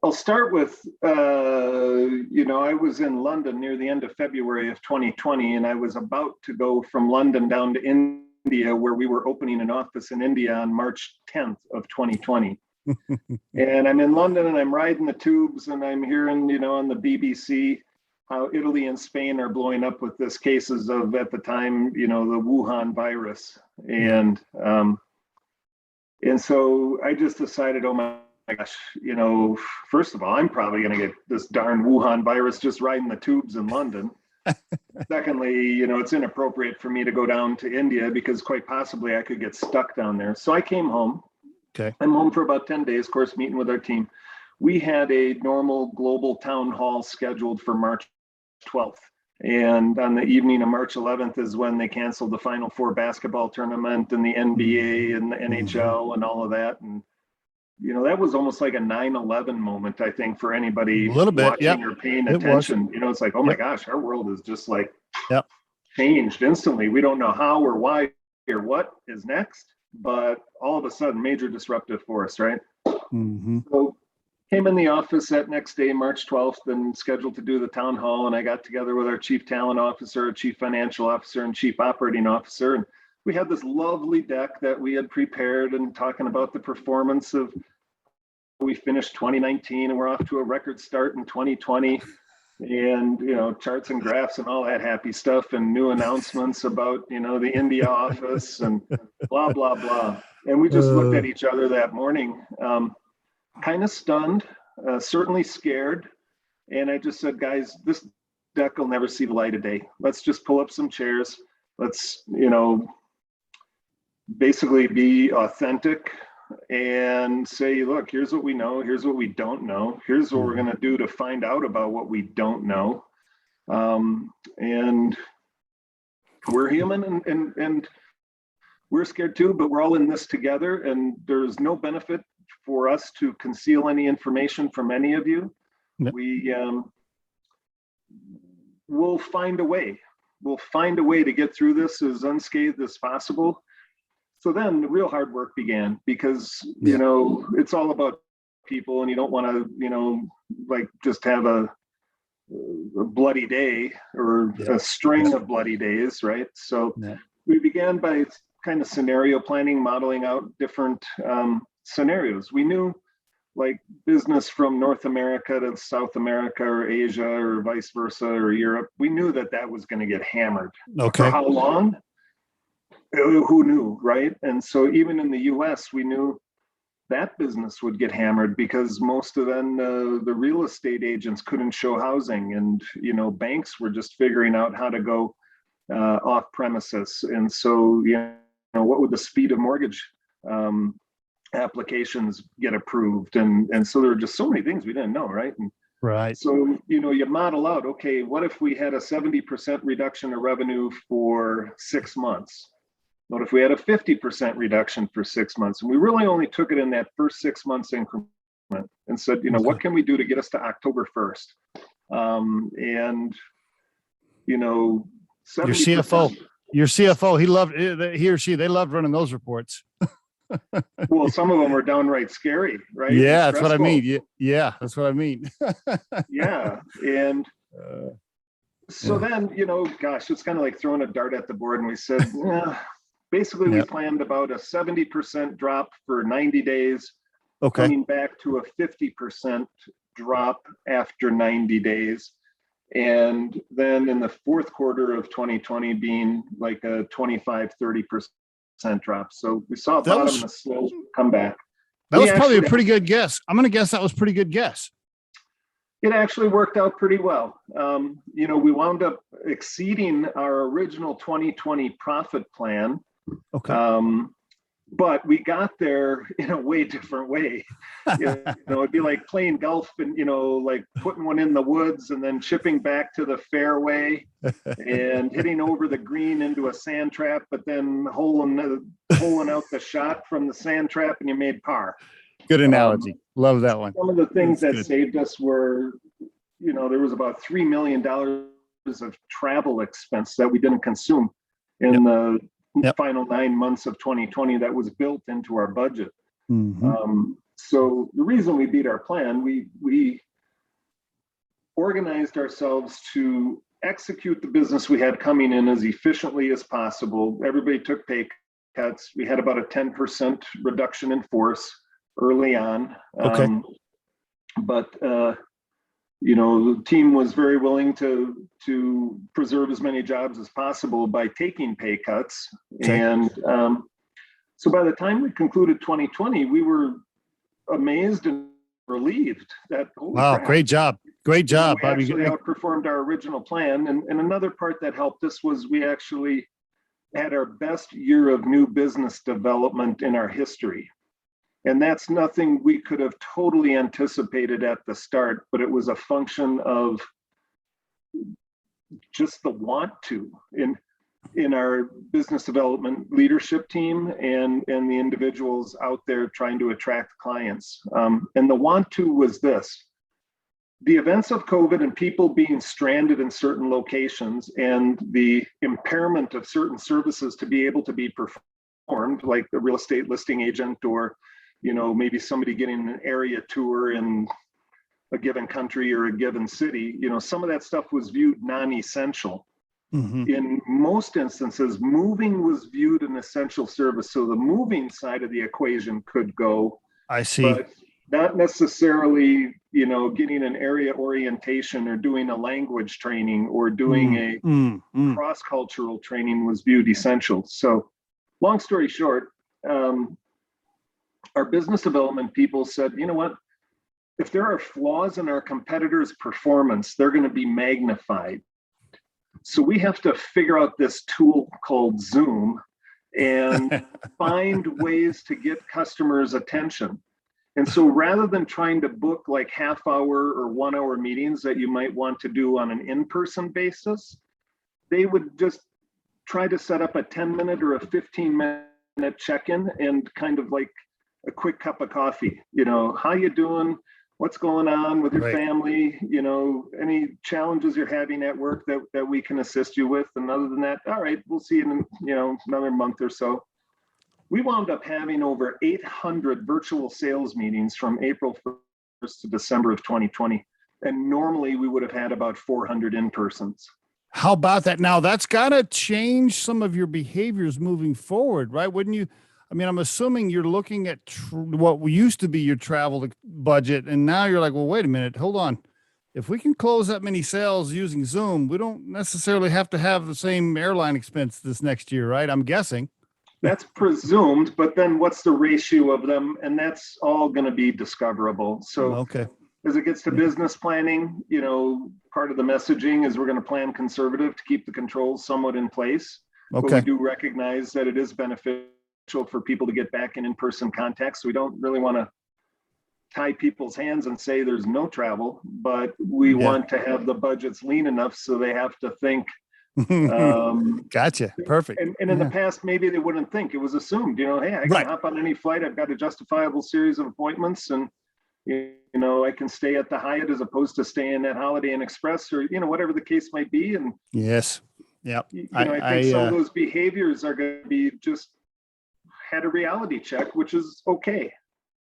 I'll start with, I was in London near the end of February of 2020, and I was about to go from London down to India, where we were opening an office in India on March 10th of 2020. And I'm in London and I'm riding the tubes and I'm hearing, on the BBC, how Italy and Spain are blowing up with this cases of, at the time, the Wuhan virus. And so I just decided, oh my gosh, first of all, I'm probably going to get this darn Wuhan virus just riding the tubes in London. Secondly, it's inappropriate for me to go down to India because quite possibly I could get stuck down there. So I came home. Okay. I'm home for about 10 days, of course, meeting with our team. We had a normal global town hall scheduled for March 12th. And on the evening of March 11th is when they canceled the Final Four basketball tournament and the NBA and the NHL and all of that. And, that was almost like a 9/11 moment, I think, for anybody a little bit, watching or paying attention. It's like, oh my gosh, our world is just like changed instantly. We don't know how or why or what is next, but all of a sudden, major disruptive force, right? So came in the office that next day, March 12th, and scheduled to do the town hall. And I got together with our chief talent officer, chief financial officer, and chief operating officer. And we had this lovely deck that we had prepared and talking about the performance of, we finished 2019 and we're off to a record start in 2020. And, charts and graphs and all that happy stuff and new announcements about, the India office and blah, blah, blah. And we just looked at each other that morning, kind of stunned, certainly scared. And I just said, guys, this deck will never see the light of day. Let's just pull up some chairs. Let's, basically be authentic and say, look, here's what we know. Here's what we don't know. Here's what we're going to do to find out about what we don't know. And we're human and we're scared too, but we're all in this together. And there's no benefit for us to conceal any information from any of you. Yep. We'll find a way. We'll find a way to get through this as unscathed as possible. So then the real hard work began because, it's all about people and you don't want to, just have a bloody day or a string of bloody days, right? So we began by kind of scenario planning, modeling out different scenarios. We knew business from North America to South America or Asia or vice versa or Europe. We knew that was going to get hammered. Okay. For how long? Who knew, right? And so even in the US, we knew that business would get hammered because most of them, the real estate agents couldn't show housing and, banks were just figuring out how to go off premises. And so, what would the speed of mortgage applications get approved? And so there were just so many things we didn't know, right? And right. So, you model out, okay, what if we had a 70% reduction of revenue for 6 months? What if we had a 50% reduction for 6 months? And we really only took it in that first 6 months increment and said, what can we do to get us to October 1st? Your CFO, he or she, they loved running those reports. Well, some of them are downright scary, right? Yeah, that's what I mean. Yeah, that's what I mean. Yeah. And so then, it's kind of like throwing a dart at the board. And we said, basically, we planned about a 70% drop for 90 days, coming back to a 50% drop after 90 days. And then in the fourth quarter of 2020 being like a 25-30% drop. So we saw a bottom and a slow comeback. That was probably a pretty good guess. I'm going to guess that was a pretty good guess. It actually worked out pretty well. We wound up exceeding our original 2020 profit plan. Okay. But we got there in a way different way. It'd be like playing golf and, like putting one in the woods and then chipping back to the fairway and hitting over the green into a sand trap, but then holing out the shot from the sand trap and you made par. Good analogy. Love that one. Some of the things that saved us were, there was about $3 million of travel expense that we didn't consume in the final 9 months of 2020 that was built into our budget. So the reason we beat our plan, we organized ourselves to execute the business we had coming in as efficiently as possible. Everybody took pay cuts. We had about a 10% reduction in force early on. Okay. But the team was very willing to preserve as many jobs as possible by taking pay cuts. Okay. And so by the time we concluded 2020, we were amazed and relieved that, wow, crap, great job. Great job. we actually outperformed our original plan. And another part that helped us was we actually had our best year of new business development in our history. And that's nothing we could have totally anticipated at the start, but it was a function of just the want to in our business development leadership team and the individuals out there trying to attract clients. And the want to was this: the events of COVID and people being stranded in certain locations and the impairment of certain services to be able to be performed, like the real estate listing agent, or maybe somebody getting an area tour in a given country or a given city, some of that stuff was viewed non-essential. Mm-hmm. In most instances, moving was viewed an essential service. So the moving side of the equation could go. I see. But not necessarily, getting an area orientation or doing a language training or doing a cross-cultural training was viewed essential. So long story short, our business development people said, you know what, if there are flaws in our competitors' performance, they're going to be magnified. So we have to figure out this tool called Zoom and find ways to get customers' attention. And so rather than trying to book like half-hour or 1-hour meetings that you might want to do on an in-person basis, they would just try to set up a 10-minute or a 15-minute check-in and kind of like a quick cup of coffee. How you doing? What's going on with your family? Any challenges you're having at work that we can assist you with? And other than that, all right, we'll see you in another month or so. We wound up having over 800 virtual sales meetings from April 1st to December of 2020. And normally we would have had about 400 in-persons. How about that? Now that's got to change some of your behaviors moving forward, right? Wouldn't you? I mean, I'm assuming you're looking at what used to be your travel budget, and now you're like, well, wait a minute, hold on. If we can close that many sales using Zoom, we don't necessarily have to have the same airline expense this next year, right? I'm guessing. That's presumed, but then what's the ratio of them? And that's all going to be discoverable. So okay. As it gets to business planning, part of the messaging is we're going to plan conservative to keep the controls somewhat in place. Okay. But we do recognize that it is beneficial for people to get back in-person contact. So we don't really want to tie people's hands and say there's no travel, but we want to have the budgets lean enough so they have to think. Gotcha. Perfect. And in the past, maybe they wouldn't think. It was assumed, hey, I can hop on any flight. I've got a justifiable series of appointments, and I can stay at the Hyatt as opposed to staying at Holiday Inn Express, or whatever the case might be. And yes, yep. I think some of those behaviors are going to be just had a reality check, which is okay.